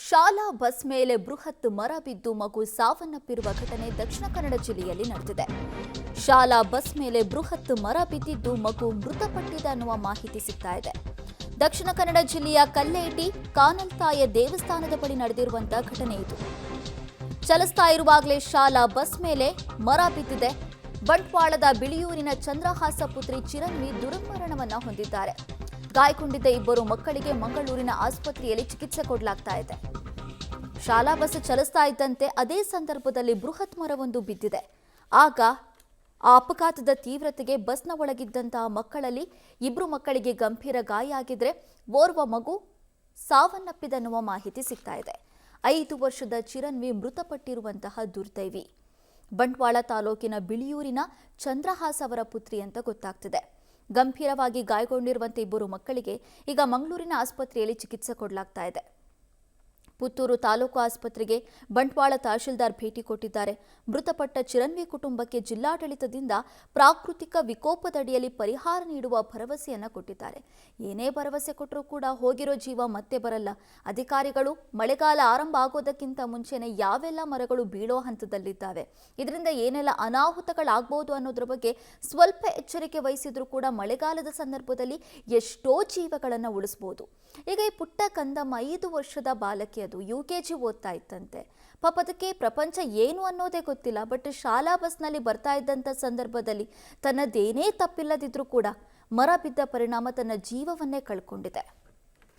ಶಾಲಾ ಬಸ್ ಮೇಲೆ ಬೃಹತ್ ಮರ ಬಿದ್ದು ಮಗು ಸಾವನ್ನಪ್ಪಿರುವ ಘಟನೆ ದಕ್ಷಿಣ ಕನ್ನಡ ಜಿಲ್ಲೆಯಲ್ಲಿ ನಡೆದಿದೆ. ಶಾಲಾ ಬಸ್ ಮೇಲೆ ಬೃಹತ್ ಮರ ಬಿದ್ದಿದ್ದು ಮಗು ಮೃತಪಟ್ಟಿದೆ ಅನ್ನುವ ಮಾಹಿತಿ ಸಿಗ್ತಾ ಇದೆ. ದಕ್ಷಿಣ ಕನ್ನಡ ಜಿಲ್ಲೆಯ ಕಲ್ಲೇಟಿ ಕಾನಲ್ತಾಯ ದೇವಸ್ಥಾನದ ಬಳಿ ನಡೆದಿರುವಂತಹ ಘಟನೆ ಇದು. ಚಲಿಸ್ತಾ ಇರುವಾಗಲೇ ಶಾಲಾ ಬಸ್ ಮೇಲೆ ಮರ ಬಿದ್ದಿದೆ. ಬಂಟ್ವಾಳದ ಬಿಳಿಯೂರಿನ ಚಂದ್ರಹಾಸ ಪುತ್ರಿ ಚಿರನ್ವಿ ದುರ್ಮರಣವನ್ನ ಹೊಂದಿದ್ದಾರೆ. ಗಾಯಗೊಂಡಿದ್ದ ಇಬ್ಬರು ಮಕ್ಕಳಿಗೆ ಮಂಗಳೂರಿನ ಆಸ್ಪತ್ರೆಯಲ್ಲಿ ಚಿಕಿತ್ಸೆ ಕೊಡಲಾಗ್ತಾ ಇದೆ. ಶಾಲಾ ಬಸ್ ಚಲಿಸ್ತಾ ಇದ್ದಂತೆ ಅದೇ ಸಂದರ್ಭದಲ್ಲಿ ಬೃಹತ್ ಮರವೊಂದು ಬಿದ್ದಿದೆ. ಆಗ ಆ ಅಪಘಾತದ ತೀವ್ರತೆಗೆ ಬಸ್ನ ಒಳಗಿದ್ದಂತಹ ಮಕ್ಕಳಲ್ಲಿ ಇಬ್ಬರು ಮಕ್ಕಳಿಗೆ ಗಂಭೀರ ಗಾಯ ಆಗಿದ್ರೆ ಓರ್ವ ಮಗು ಸಾವನ್ನಪ್ಪಿದೆನ್ನುವ ಮಾಹಿತಿ ಸಿಗ್ತಾ ಇದೆ. 5 ವರ್ಷದ ಚಿರನ್ವಿ ಮೃತಪಟ್ಟಿರುವಂತಹ ದುರ್ದೈವಿ. ಬಂಟ್ವಾಳ ತಾಲೂಕಿನ ಬಿಳಿಯೂರಿನ ಚಂದ್ರಹಾಸ್ ಅವರ ಪುತ್ರಿ ಅಂತ ಗೊತ್ತಾಗ್ತಿದೆ. ಗಂಭೀರವಾಗಿ ಗಾಯಗೊಂಡಿರುವಂತೆ ಇಬ್ಬರು ಮಕ್ಕಳಿಗೆ ಈಗ ಮಂಗಳೂರಿನ ಆಸ್ಪತ್ರೆಯಲ್ಲಿ ಚಿಕಿತ್ಸೆ ಕೊಡಲಾಗ್ತಾ ಇದೆ. ಪುತ್ತೂರು ತಾಲೂಕು ಆಸ್ಪತ್ರೆಗೆ ಬಂಟ್ವಾಳ ತಹಶೀಲ್ದಾರ್ ಭೇಟಿ ಕೊಟ್ಟಿದ್ದಾರೆ. ಮೃತಪಟ್ಟ ಚಿರನ್ವಿ ಕುಟುಂಬಕ್ಕೆ ಜಿಲ್ಲಾಡಳಿತದಿಂದ ಪ್ರಾಕೃತಿಕ ವಿಕೋಪದಡಿಯಲ್ಲಿ ಪರಿಹಾರ ನೀಡುವ ಭರವಸೆಯನ್ನ ಕೊಟ್ಟಿದ್ದಾರೆ. ಏನೇ ಭರವಸೆ ಕೊಟ್ಟರೂ ಕೂಡ ಹೋಗಿರೋ ಜೀವ ಮತ್ತೆ ಬರಲ್ಲ. ಅಧಿಕಾರಿಗಳು ಮಳೆಗಾಲ ಆರಂಭ ಆಗೋದಕ್ಕಿಂತ ಮುಂಚೆನೆ ಯಾವೆಲ್ಲ ಮರಗಳು ಬೀಳೋ ಹಂತದಲ್ಲಿದ್ದಾವೆ, ಇದರಿಂದ ಏನೆಲ್ಲ ಅನಾಹುತಗಳಾಗಬಹುದು ಅನ್ನೋದ್ರ ಬಗ್ಗೆ ಸ್ವಲ್ಪ ಎಚ್ಚರಿಕೆ ವಹಿಸಿದ್ರು ಕೂಡ ಮಳೆಗಾಲದ ಸಂದರ್ಭದಲ್ಲಿ ಎಷ್ಟೋ ಜೀವಗಳನ್ನು ಉಳಿಸಬಹುದು. ಈಗ ಈ ಪುಟ್ಟ ಕಂದಮ್ಮ 5 ವರ್ಷದ ಬಾಲಕಿ, ಅದು UKG ಓದ್ತಾ ಇತ್ತಂತೆ. ಪಾಪ ಅದಕ್ಕೆ ಪ್ರಪಂಚ ಏನು ಅನ್ನೋದೇ ಗೊತ್ತಿಲ್ಲ. ಬಟ್ ಶಾಲಾ ಬಸ್ನಲ್ಲಿ ಬರ್ತಾ ಇದ್ದಂಥ ಸಂದರ್ಭದಲ್ಲಿ ತನ್ನದೇನೇ ತಪ್ಪಿಲ್ಲದಿದ್ರೂ ಕೂಡ ಮರ ಬಿದ್ದ ಪರಿಣಾಮ ತನ್ನ ಜೀವವನ್ನೇ ಕಳ್ಕೊಂಡಿದೆ.